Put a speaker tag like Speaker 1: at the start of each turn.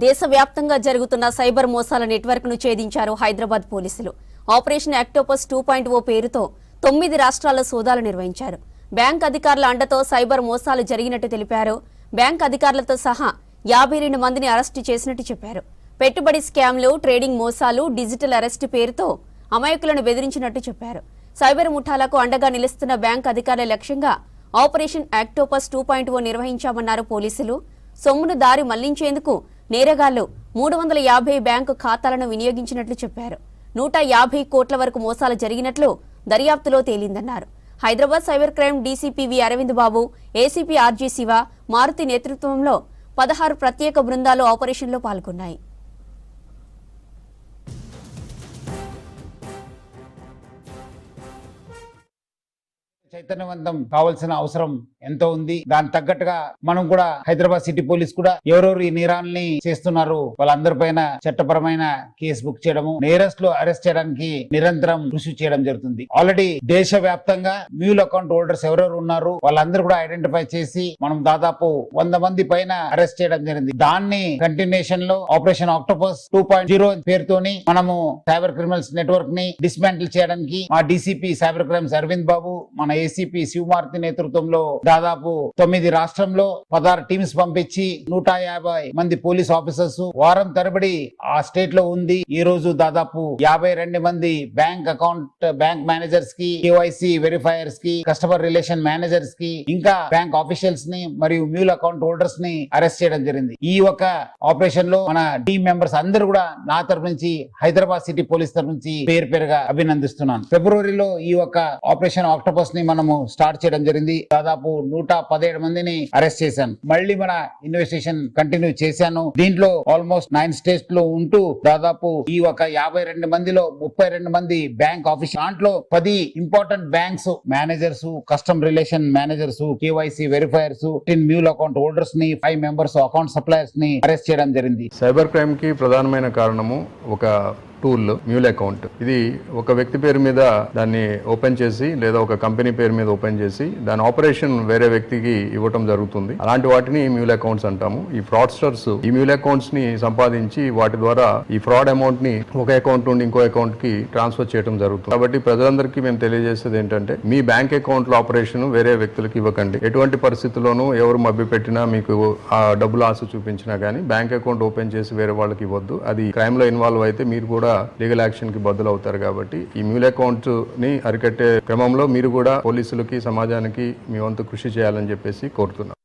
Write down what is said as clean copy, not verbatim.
Speaker 1: దేశవ్యాప్తంగా జరుగుతున్న సైబర్ మోసాల నెట్వర్క్ ను ఛేదించారు హైదరాబాద్ పోలీసులు. ఆపరేషన్ ఆక్టోపస్ 2.0 పేరుతో 9 రాష్ట్రాల్లో సోదాలు నిర్వహించారు. బ్యాంక్ అధికారుల అండతో సైబర్ మోసాలు జరిగినట్టు తెలిపారు. బ్యాంక్ అధికారులతో సహా 52 మందిని అరెస్టు చేసినట్టు చెప్పారు. పెట్టుబడి స్కామ్లు, ట్రేడింగ్ మోసాలు, డిజిటల్ అరెస్టు పేరుతో అమాయకులను బెదిరించినట్టు చెప్పారు. సైబర్ ముఠాలకు అండగా నిలుస్తున్న బ్యాంక్ అధికారుల లక్ష్యంగా ఆపరేషన్ ఆక్టోపస్ 2.0 నిర్వహించామన్నారు పోలీసులు. సొమ్మును దారి మళ్లించేందుకు నేరగాళ్లు 350 బ్యాంకు ఖాతాలను వినియోగించినట్లు చెప్పారు. 150 కోట్ల వరకు మోసాలు జరిగినట్లు దర్యాప్తులో తేలిందన్నారు. హైదరాబాద్ సైబర్ క్రైమ్ డీసీపీ వి అరవింద్ బాబు, ఏసీపీ ఆర్జీ శివ, మారుతి నేతృత్వంలో 16 ప్రత్యేక బృందాలు ఆపరేషన్లో పాల్గొన్నాయి.
Speaker 2: చైతన్యవంతం కావాల్సిన అవసరం ఎంతో ఉంది. దానికి తగ్గట్టుగా మనం కూడా హైదరాబాద్ సిటీ పోలీస్ కూడా ఎవరెవరు ఈ నేరాలని చేస్తున్నారు వాళ్ళందరి పైన చట్టపరమైన కేసు బుక్ చేయడము, నేరస్తులు అరెస్ట్ చేయడానికి నిరంతరం కృషి చేయడం జరుగుతుంది. ఆల్రెడీ దేశ వ్యాప్తంగా మ్యూల్ అకౌంట్ హోల్డర్స్ ఎవరెవరు ఉన్నారు వాళ్ళందరూ కూడా ఐడెంటిఫై చేసి మనం దాదాపు 100 మంది పైన అరెస్ట్ చేయడం జరిగింది. దాన్ని కంటిన్యూషన్ లో ఆపరేషన్ ఆక్టోపస్ 2.0 పేరుతోని మనము సైబర్ క్రిమినల్స్ నెట్వర్క్ ని డిస్మాంటిల్ చేయడానికి మా డీసీపీ సైబర్ క్రైమ్స్ అరవింద్ బాబు, మన ఏసీపీ శివమారుతి నేతృత్వంలో దాదాపు 9 రాష్ట్రంలో 16 టీమ్స్ పంపించి 150 మంది పోలీస్ ఆఫీసర్స్ వారం తరబడి ఆ స్టేట్ లో ఉంది. ఈ రోజు దాదాపు 52 మంది బ్యాంక్ మేనేజర్స్ కి, కేవైసీ వెరిఫైయర్స్ కి, కస్టమర్ రిలేషన్ మేనేజర్స్ కి, ఇంకా బ్యాంక్ ఆఫీషియల్స్ ని మరియు మ్యూల్ అకౌంట్ హోల్డర్స్ ని అరెస్ట్ చేయడం జరిగింది. ఈ ఒక ఆపరేషన్ లో మన టీం మెంబర్స్ అందరూ కూడా నా తరపు నుంచి హైదరాబాద్ సిటీ పోలీస్ తరపు నుంచి పేరుగా అభినందిస్తున్నాను. ఫిబ్రవరిలో ఈ ఒక ఆపరేషన్ ఆక్టోపస్ ని మనము స్టార్ట్ చేయడం జరిగింది. దాదాపు 117 మందిని అరెస్ట్ చేశాను. మళ్ళీ మన ఇన్వెస్టిగేషన్ కంటిన్యూ చేశాను. దీంట్లో ఆల్మోస్ట్ 9 స్టేట్స్ లో ఉంటూ దాదాపు ఈ ఒక 52 మందిలో 32 మంది బ్యాంక్ ఆఫీస్, దాంట్లో 10 important banks managers, custom relation managers, KYC verifiers, 10 mule account holders ని, 5 మెంబర్స్ అకౌంట్ సప్లయర్స్ ని అరెస్ట్ చేయడం జరిగింది.
Speaker 3: సైబర్ క్రైమ్ కి ప్రధానమైన కారణము ఒక టూల్ మ్యూల్ అకౌంట్. ఇది ఒక వ్యక్తి పేరు మీద దాన్ని ఓపెన్ చేసి లేదా ఒక కంపెనీ పేరు మీద ఓపెన్ చేసి దాని ఆపరేషన్ వేరే వ్యక్తికి ఇవ్వటం జరుగుతుంది. అలాంటి వాటిని మ్యూల్ అకౌంట్స్ అంటాము. ఈ ఫ్రాడ్స్టర్స్ ఈ మ్యూల్ అకౌంట్స్ ని సంపాదించి వాటి ద్వారా ఈ ఫ్రాడ్ అమౌంట్ ని ఒక అకౌంట్ నుండి ఇంకో అకౌంట్ కి ట్రాన్స్ఫర్ చేయడం జరుగుతుంది. కాబట్టి ప్రజలందరికీ మేము తెలియజేసేది ఏంటంటే మీ బ్యాంక్ అకౌంట్ లో ఆపరేషన్ వేరే వ్యక్తులకు ఇవ్వకండి. ఎటువంటి పరిస్థితుల్లోనూ ఎవరు మభ్య పెట్టినా, మీకు ఆ డబ్బులు ఆశ చూపించినా గానీ బ్యాంక్ అకౌంట్ ఓపెన్ చేసి వేరే వాళ్ళకి ఇవ్వద్దు. అది క్రైమ్ లో ఇన్వాల్వ్ అయితే మీరు కూడా లీగల్ యాక్షన్ కి బదులు అవుతారు. కాబట్టి ఈ మ్యూల్ అకౌంట్ ని అరికట్టే క్రమంలో మీరు కూడా పోలీసులకి, సమాజానికి మీ వంతు కృషి చేయాలని చెప్పేసి కోరుతున్నాం.